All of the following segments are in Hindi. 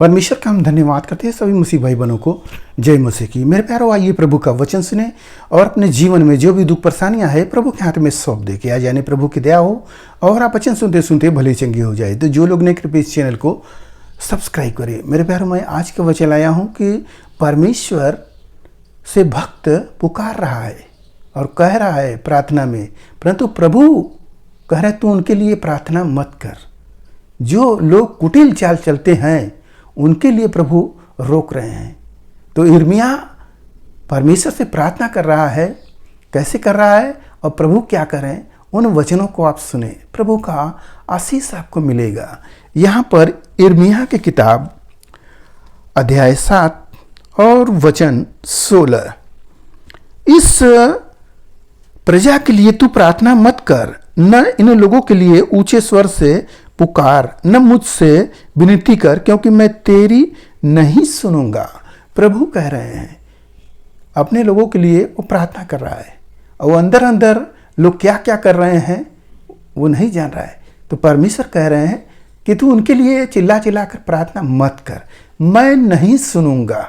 परमेश्वर का हम धन्यवाद करते हैं सभी मसीह भाई बहनों को। जय मसीह की। मेरे प्यारों, आइए प्रभु का वचन सुने और अपने जीवन में जो भी दुख परेशानियां हैं प्रभु के हाथ में सौंप दे के आज यानी प्रभु की दया हो और आप वचन सुनते सुनते भले चंगी हो जाए। तो जो लोग ने कृपया इस चैनल को सब्सक्राइब करें। मेरे प्यारों, मैं आज का वचन लाया हूँ कि परमेश्वर से भक्त पुकार रहा है और कह रहा है प्रार्थना में, परंतु प्रभु कह रहे तू उनके लिए प्रार्थना मत कर। जो लोग कुटिल चाल चलते हैं उनके लिए प्रभु रोक रहे हैं। तो यिर्मयाह परमेश्वर से प्रार्थना कर रहा है। कैसे कर रहा है और प्रभु क्या करें, उन वचनों को आप सुने। प्रभु का आशीष आपको मिलेगा। यहाँ पर यिर्मयाह की किताब अध्याय 7 और वचन 16, इस प्रजा के लिए तू प्रार्थना मत कर, न इन लोगों के लिए ऊंचे स्वर से पुकार, न मुझसे विनती कर, क्योंकि मैं तेरी नहीं सुनूंगा। प्रभु कह रहे हैं अपने लोगों के लिए, वो प्रार्थना कर रहा है और अंदर अंदर लोग क्या क्या कर रहे हैं वो नहीं जान रहा है। तो परमेश्वर कह रहे हैं कि तू उनके लिए चिल्ला चिल्ला कर प्रार्थना मत कर, मैं नहीं सुनूंगा।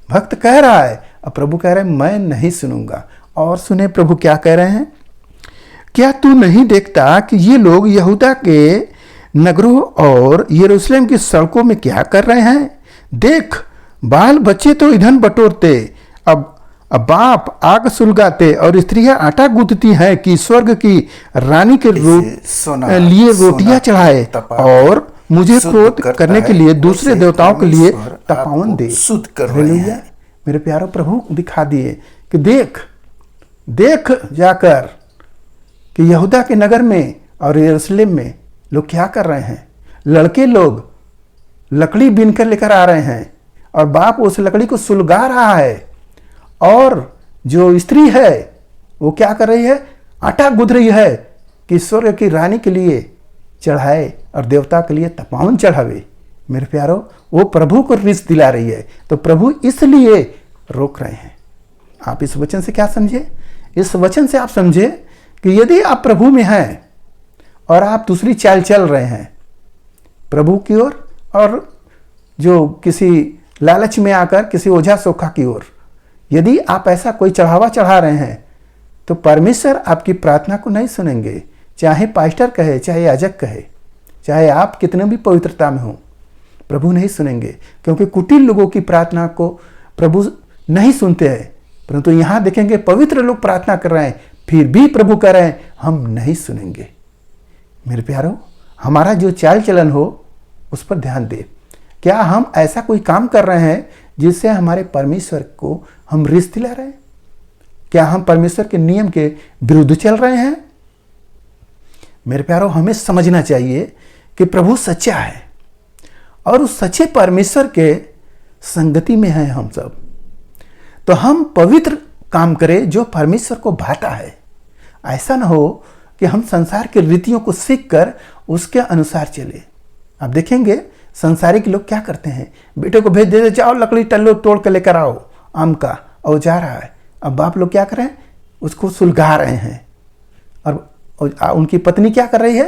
भक्त कह रहा है और प्रभु कह रहे हैं मैं नहीं सुनूंगा। और सुने प्रभु क्या कह रहे हैं, क्या तू नहीं देखता कि ये लोग यहूदा के नगरों और यरूशलेम की सड़कों में क्या कर रहे हैं? देख, बाल बच्चे तो ईंधन बटोरते, अब बाप आग सुलगाते और स्त्रियां आटा गूंथती हैं कि स्वर्ग की रानी के लिए रोटियां चढ़ाए और मुझे क्रोध करने के लिए दूसरे देवताओं के लिए तपावन दे। हालेलुया। मेरे प्यारों, प्रभु दिखा दिए कि देख जाकर कि यहूदा के नगर में और यरूशलेम में लोग क्या कर रहे हैं। लड़के लोग लकड़ी बीनकर लेकर आ रहे हैं और बाप उस लकड़ी को सुलगा रहा है, और जो स्त्री है वो क्या कर रही है, आटा गूंथ रही है कि स्वर्ग की रानी के लिए चढ़ाए और देवता के लिए तपावन चढ़ावे। मेरे प्यारों, वो प्रभु को रिस दिला रही है। तो प्रभु इसलिए रोक रहे हैं। आप इस वचन से क्या समझे? इस वचन से आप समझे कि यदि आप प्रभु में हैं और आप दूसरी चाल चल रहे हैं प्रभु की ओर, और जो किसी लालच में आकर किसी ओझा सोखा की ओर, यदि आप ऐसा कोई चढ़ावा चढ़ा रहे हैं तो परमेश्वर आपकी प्रार्थना को नहीं सुनेंगे। चाहे पास्टर कहे, चाहे याजक कहे, चाहे आप कितने भी पवित्रता में हो, प्रभु नहीं सुनेंगे, क्योंकि कुटिल लोगों की प्रार्थना को प्रभु नहीं सुनते हैं। परंतु यहाँ देखेंगे पवित्र लोग प्रार्थना कर रहे हैं, फिर भी प्रभु कह रहे हैं हम नहीं सुनेंगे। मेरे प्यारों, हमारा जो चाल चलन हो उस पर ध्यान दे। क्या हम ऐसा कोई काम कर रहे हैं जिससे हमारे परमेश्वर को हम रिस दिला रहे हैं? क्या हम परमेश्वर के नियम के विरुद्ध चल रहे हैं? मेरे प्यारों, हमें समझना चाहिए कि प्रभु सच्चा है और उस सच्चे परमेश्वर के संगति में हैं हम सब। तो हम पवित्र काम करें जो परमेश्वर को भाता है। ऐसा ना हो कि हम संसार के रीतियों को सीख कर उसके अनुसार चले। आप देखेंगे संसारिक लोग क्या करते हैं, बेटे को भेज देते, जाओ लकड़ी टल्लो तोड़ के लेकर आओ आम का, और जा रहा है। अब बाप लोग क्या कर रहे हैं, उसको सुलगा रहे हैं। और उनकी पत्नी क्या कर रही है,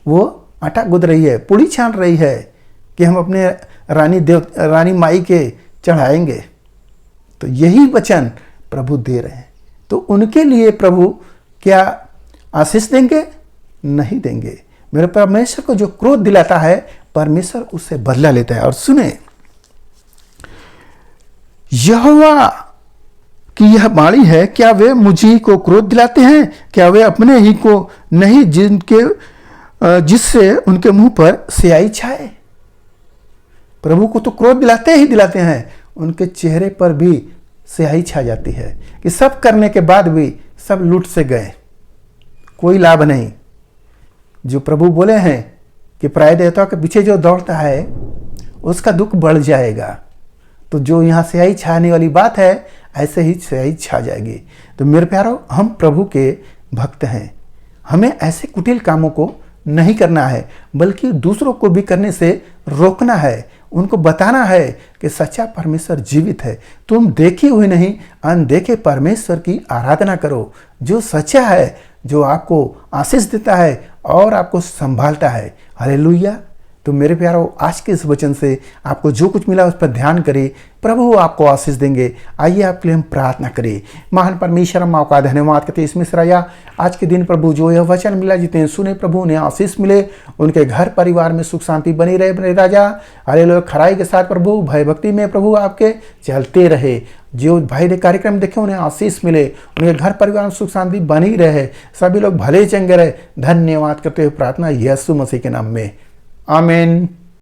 वो आटा गूंथ रही है, पूड़ी छान रही है कि हम अपने रानी माई के चढ़ाएंगे। तो यही वचन प्रभु दे रहे हैं। तो उनके लिए प्रभु क्या आशीष देंगे? नहीं देंगे। मेरे परमेश्वर को जो क्रोध दिलाता है परमेश्वर उससे बदला लेता है। और सुने, यहोवा की यह वाणी है, क्या वे मुझी को क्रोध दिलाते हैं? क्या वे अपने ही को नहीं जिससे उनके मुंह पर स्याही छाए? प्रभु को तो क्रोध दिलाते ही दिलाते हैं, उनके चेहरे पर भी स्याही छा जाती है कि सब करने के बाद भी सब लूट से गए, कोई लाभ नहीं। जो प्रभु बोले हैं कि पराये देवताओं के पीछे जो दौड़ता है उसका दुख बढ़ जाएगा। तो जो यहाँ स्याही छाने वाली बात है, ऐसे ही स्याही छा जाएगी। तो मेरे प्यारों, हम प्रभु के भक्त हैं। हमें ऐसे कुटिल कामों को नहीं करना है, बल्कि दूसरों को भी करने से रोकना है। उनको बताना है कि सच्चा परमेश्वर जीवित है। तुम देखे हुए नहीं, अनदेखे परमेश्वर की आराधना करो, जो सच्चा है, जो आपको आशीष देता है और आपको संभालता है। हालेलुया। तो मेरे प्यारों, आज के इस वचन से आपको जो कुछ मिला उस पर ध्यान करें, प्रभु आपको आशीष देंगे। आइए आपके लिए हम प्रार्थना करें। महान परमेश्वर, हम आपका धन्यवाद करते हैं इसमें राजा, आज के दिन प्रभु जो यह वचन मिला, जितने सुने प्रभु उन्हें आशीष मिले, उनके घर परिवार में सुख शांति बनी रहे बने राजा। अरे लोग खराई के साथ प्रभु भय भक्ति में प्रभु आपके चलते रहे। जो भाई ने कार्यक्रम देखे उन्हें आशीष मिले, उनके घर परिवार में सुख शांति बनी रहे, सभी लोग भले चंगे रहे। धन्यवाद करते हुए प्रार्थना यीशु मसीह के नाम में, आमीन।